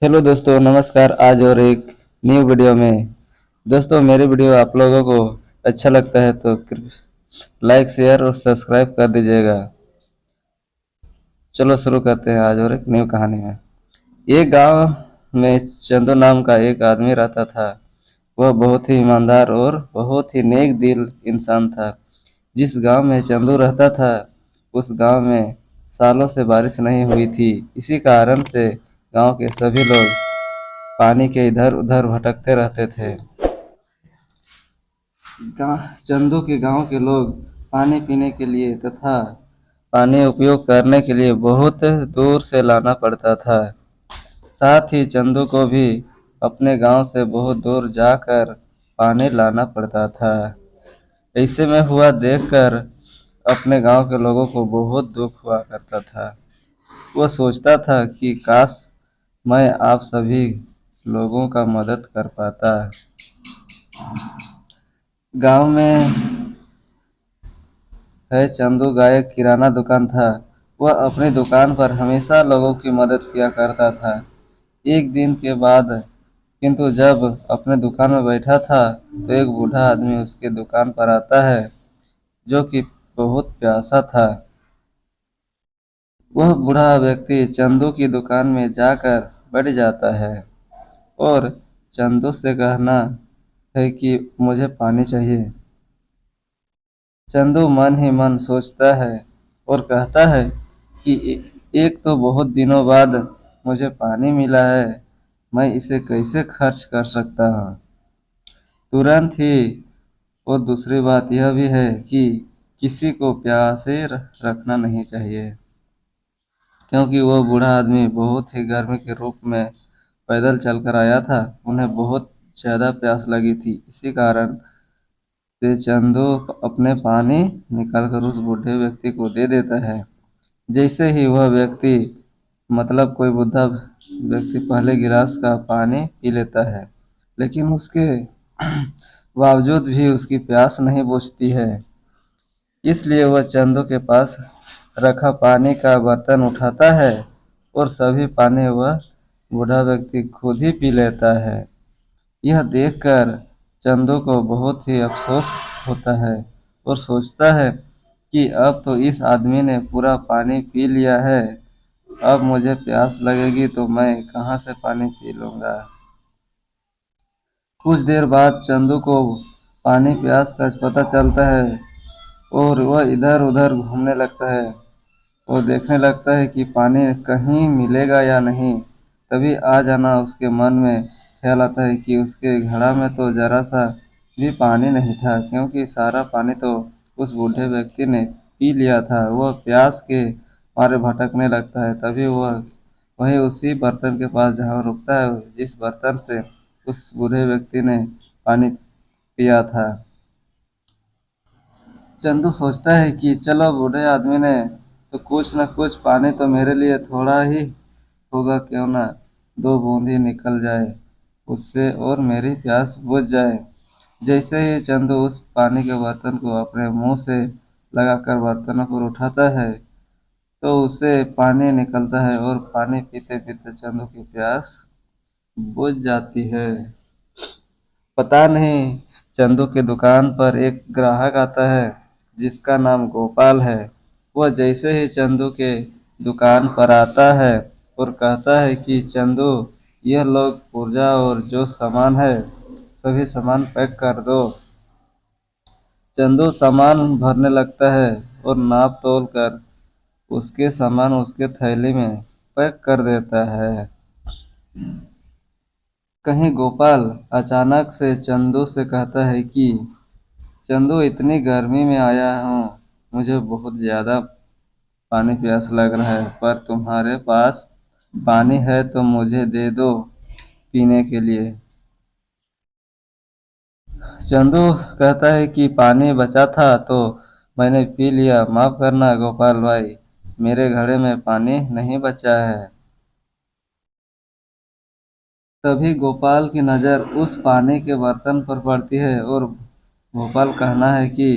Hello दोस्तों, नमस्कार। आज और एक न्यू वीडियो में दोस्तों, मेरी वीडियो आप लोगों को अच्छा लगता है तो लाइक शेयर और सब्सक्राइब कर दीजिएगा। चलो शुरू करते हैं आज और एक न्यू कहानी में। एक गांव में चंदू नाम का एक आदमी रहता था। वह बहुत ही ईमानदार और बहुत ही नेक दिल इंसान था। जिस गांव में चंदू रहता था उस गांव में सालों से बारिश नहीं हुई थी। इसी कारण से गांव के सभी लोग पानी के इधर उधर भटकते रहते थे। चंदू के गांव के लोग पानी पीने के लिए तथा पानी उपयोग करने के लिए बहुत दूर से लाना पड़ता था। साथ ही चंदू को भी अपने गांव से बहुत दूर जाकर पानी लाना पड़ता था। ऐसे में हुआ देखकर अपने गांव के लोगों को बहुत दुख हुआ करता था। वह सोचता था कि काश मैं आप सभी लोगों का मदद कर पाता। गांव में है चंदू का एक किराना दुकान था। वह अपनी दुकान पर हमेशा लोगों की मदद किया करता था। एक दिन के बाद किंतु जब अपने दुकान में बैठा था तो एक बूढ़ा आदमी उसके दुकान पर आता है, जो कि बहुत प्यासा था। वह बूढ़ा व्यक्ति चंदू की दुकान में जाकर बैठ जाता है और चंदू से कहना है कि मुझे पानी चाहिए। चंदू मन ही मन सोचता है और कहता है कि एक तो बहुत दिनों बाद मुझे पानी मिला है, मैं इसे कैसे खर्च कर सकता हूँ। तुरंत ही। और दूसरी बात यह भी है कि किसी को प्यासे रखना नहीं चाहिए, क्योंकि वह बूढ़ा आदमी बहुत ही गर्मी के रूप में पैदल चलकर आया था। उन्हें बहुत ज़्यादा प्यास लगी थी। इसी कारण से चंदू अपने पानी निकालकर उस बूढ़े व्यक्ति को दे देता है। जैसे ही वह व्यक्ति मतलब कोई बुढ़ा व्यक्ति पहले गिलास का पानी पी लेता है, लेकिन उसके बावजूद भी उसकी प्यास नहीं बुझती है। इसलिए वह चंदू के पास रखा पानी का बर्तन उठाता है और सभी पानी वह बूढ़ा व्यक्ति खुद ही पी लेता है। यह देखकर चंदू को बहुत ही अफसोस होता है और सोचता है कि अब तो इस आदमी ने पूरा पानी पी लिया है। अब मुझे प्यास लगेगी तो मैं कहाँ से पानी पी लूँगा। कुछ देर बाद चंदू को पानी प्यास का पता चलता है और वह इधर उधर घूमने लगता है और देखने लगता है कि पानी कहीं मिलेगा या नहीं। तभी आ जाना उसके मन में ख्याल आता है कि उसके घड़ा में तो जरा सा भी पानी नहीं था, क्योंकि सारा पानी तो उस बूढ़े व्यक्ति ने पी लिया था। वह प्यास के मारे भटकने लगता है। तभी वह वही उसी बर्तन के पास जहाँ रुकता है, जिस बर्तन से उस बूढ़े व्यक्ति ने पानी पिया था। चंदू सोचता है कि चलो, बूढ़े आदमी ने तो कुछ न कुछ पानी तो मेरे लिए थोड़ा ही होगा, क्यों ना दो बूंद ही निकल जाए उससे और मेरी प्यास बुझ जाए। जैसे ही चंदू उस पानी के बर्तन को अपने मुंह से लगाकर बर्तनों पर उठाता है तो उसे पानी निकलता है और पानी पीते पीते चंदू की प्यास बुझ जाती है। पता नहीं, चंदू की दुकान पर एक ग्राहक आता है जिसका नाम गोपाल है। वह जैसे ही चंदू के दुकान पर आता है और कहता है कि चंदू, यह लोग पुर्जा और जो सामान है सभी सामान पैक कर दो। चंदू सामान भरने लगता है और नाप तोल कर उसके सामान उसके थैली में पैक कर देता है। कहीं गोपाल अचानक से चंदू से कहता है कि चंदू, इतनी गर्मी में आया हूँ, मुझे बहुत ज़्यादा पानी प्यास लग रहा है, पर तुम्हारे पास पानी है तो मुझे दे दो पीने के लिए। चंदू कहता है कि पानी बचा था तो मैंने पी लिया, माफ़ करना गोपाल भाई, मेरे घड़े में पानी नहीं बचा है। तभी गोपाल की नज़र उस पानी के बर्तन पर पड़ती है और गोपाल कहना है कि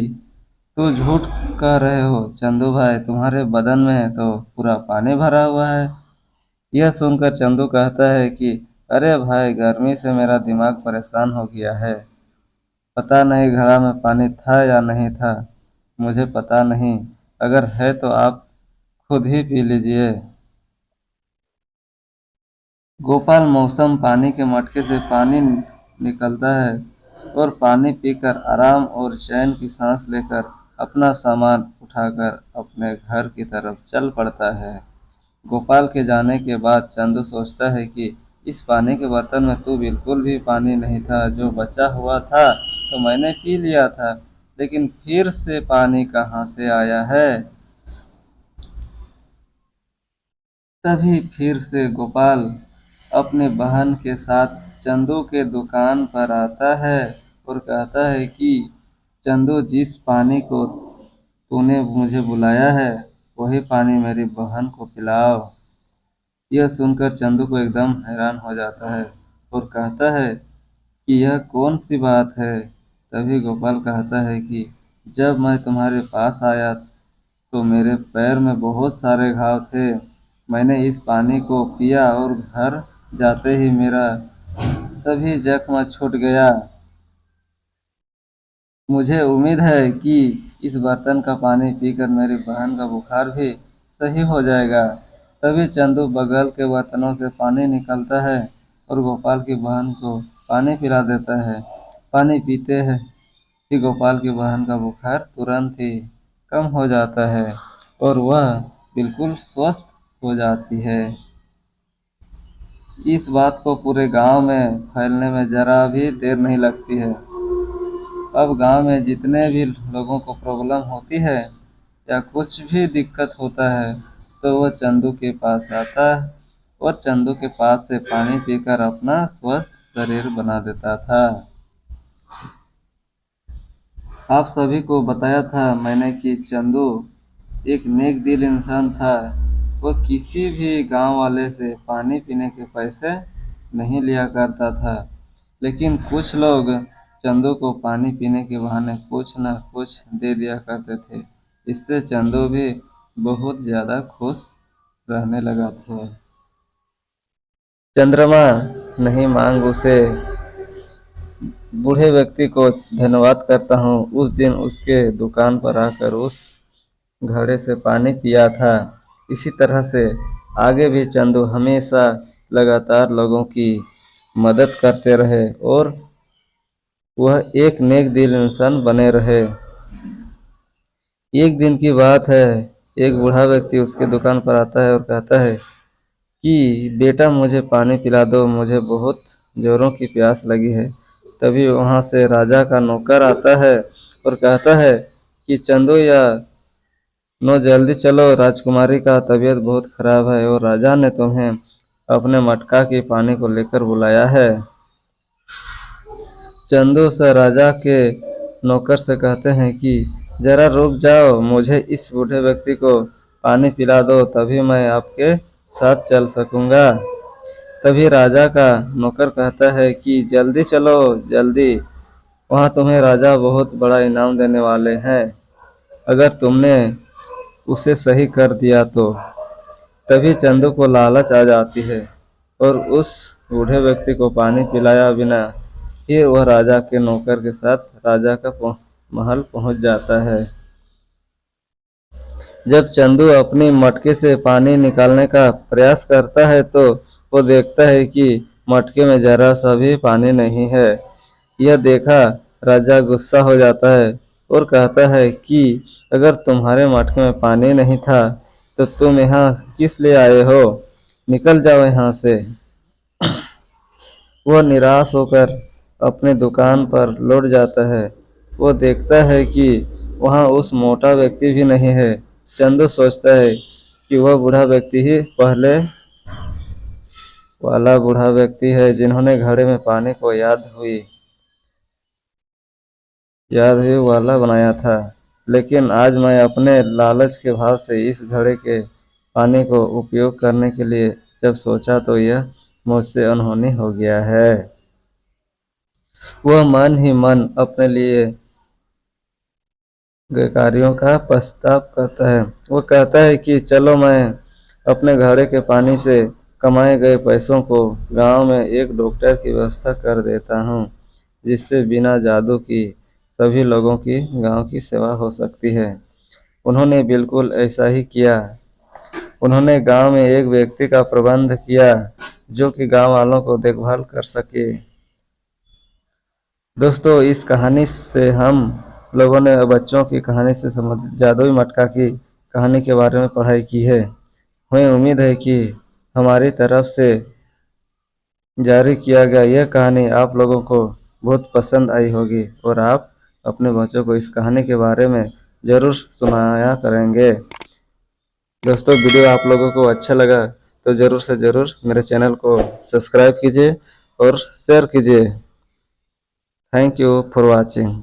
तू झूठ कह रहे हो चंदू भाई, तुम्हारे बदन में तो पूरा पानी भरा हुआ है। यह सुनकर चंदू कहता है कि अरे भाई, गर्मी से मेरा दिमाग परेशान हो गया है। पता नहीं घड़ा में पानी था या नहीं था, मुझे पता नहीं। अगर है तो आप खुद ही पी लीजिए। गोपाल मौसम पानी के मटके से पानी निकलता है और पानी पीकर आराम और चैन की सांस लेकर अपना सामान उठाकर अपने घर की तरफ चल पड़ता है। गोपाल के जाने के बाद चंदू सोचता है कि इस पानी के बर्तन में तो बिल्कुल भी पानी नहीं था, जो बचा हुआ था तो मैंने पी लिया था, लेकिन फिर से पानी कहाँ से आया है। तभी फिर से गोपाल अपने बहन के साथ चंदू के दुकान पर आता है और कहता है कि चंदू, जिस पानी को तूने मुझे बुलाया है वही पानी मेरी बहन को पिलाओ। यह सुनकर चंदू को एकदम हैरान हो जाता है और कहता है कि यह कौन सी बात है। तभी गोपाल कहता है कि जब मैं तुम्हारे पास आया तो मेरे पैर में बहुत सारे घाव थे। मैंने इस पानी को पिया और घर जाते ही मेरा सभी जख्म छूट गया। मुझे उम्मीद है कि इस बर्तन का पानी पीकर मेरी बहन का बुखार भी सही हो जाएगा। तभी चंदू बगल के बर्तनों से पानी निकालता है और गोपाल की बहन को पानी पिला देता है। पानी पीते हैं कि गोपाल की बहन का बुखार तुरंत ही कम हो जाता है और वह बिल्कुल स्वस्थ हो जाती है। इस बात को पूरे गांव में फैलने में जरा भी देर नहीं लगती है। अब गांव में जितने भी लोगों को प्रॉब्लम होती है या कुछ भी दिक्कत होता है तो वह चंदू के पास आता है और चंदू के पास से पानी पीकर अपना स्वस्थ शरीर बना देता था। आप सभी को बताया था मैंने कि चंदू एक नेक दिल इंसान था। वह किसी भी गांव वाले से पानी पीने के पैसे नहीं लिया करता था, लेकिन कुछ लोग चंदू को पानी पीने के बहाने कुछ न कुछ दे दिया करते थे। इससे चंदू भी बहुत ज़्यादा खुश रहने लगा था। चंद्रमा नहीं मांग उसे बूढ़े व्यक्ति को धन्यवाद करता हूँ, उस दिन उसके दुकान पर आकर उस घड़े से पानी पिया था। इसी तरह से आगे भी चंदू हमेशा लगातार लोगों की मदद करते रहे और वह एक नेक दिल इंसान बने रहे। एक दिन की बात है, एक बूढ़ा व्यक्ति उसके दुकान पर आता है और कहता है कि बेटा, मुझे पानी पिला दो, मुझे बहुत जोरों की प्यास लगी है। तभी वहां से राजा का नौकर आता है और कहता है कि चंदू या नो, जल्दी चलो, राजकुमारी का तबीयत बहुत खराब है और राजा ने तुम्हें अपने मटका के पानी को लेकर बुलाया है। चंदू से राजा के नौकर से कहते हैं कि जरा रुक जाओ, मुझे इस बूढ़े व्यक्ति को पानी पिला दो, तभी मैं आपके साथ चल सकूंगा। तभी राजा का नौकर कहता है कि जल्दी चलो, जल्दी, वहाँ तुम्हें राजा बहुत बड़ा इनाम देने वाले हैं अगर तुमने उसे सही कर दिया तो। तभी चंदू को लालच आ जाती है और उस बूढ़े व्यक्ति को पानी पिलाया बिना फिर वह राजा के नौकर के साथ राजा का महल पहुंच जाता है। जब चंदू अपनी मटके से पानी निकालने का प्रयास करता है तो वो देखता है कि मटके में जरा सा भी पानी नहीं है। यह देखा राजा गुस्सा हो जाता है और कहता है कि अगर तुम्हारे मटके में पानी नहीं था तो तुम यहाँ किस लिए आए हो, निकल जाओ यहाँ से। वह निराश होकर अपनी दुकान पर लौट जाता है। वो देखता है कि वहाँ उस मोटा व्यक्ति भी नहीं है। चंदू सोचता है कि वह बूढ़ा व्यक्ति ही पहले वाला बूढ़ा व्यक्ति है जिन्होंने घड़े में पानी को याद हुई वाला बनाया था। लेकिन आज मैं अपने लालच के भाव से इस घड़े के पानी को उपयोग करने के लिए जब सोचा तो यह मुझसे अनहोनी हो गया है। वह मन ही मन अपने लिए गए कार्यों का पछतावा करता है। वो कहता है कि चलो, मैं अपने घड़े के पानी से कमाए गए पैसों को गांव में एक डॉक्टर की व्यवस्था कर देता हूँ, जिससे बिना जादू की सभी लोगों की गांव की सेवा हो सकती है। उन्होंने बिल्कुल ऐसा ही किया। उन्होंने गांव में एक व्यक्ति का प्रबंध किया जो कि गांव वालों को देखभाल कर सके। दोस्तों, इस कहानी से हम लोगों ने बच्चों की कहानी से संबंधित जादुई मटका की कहानी के बारे में पढ़ाई की है। हमें उम्मीद है कि हमारी तरफ से जारी किया गया यह कहानी आप लोगों को बहुत पसंद आई होगी और आप अपने बच्चों को इस कहानी के बारे में ज़रूर सुनाया करेंगे। दोस्तों, वीडियो आप लोगों को अच्छा लगा तो ज़रूर से ज़रूर मेरे चैनल को सब्सक्राइब कीजिए और शेयर कीजिए। Thank you for watching.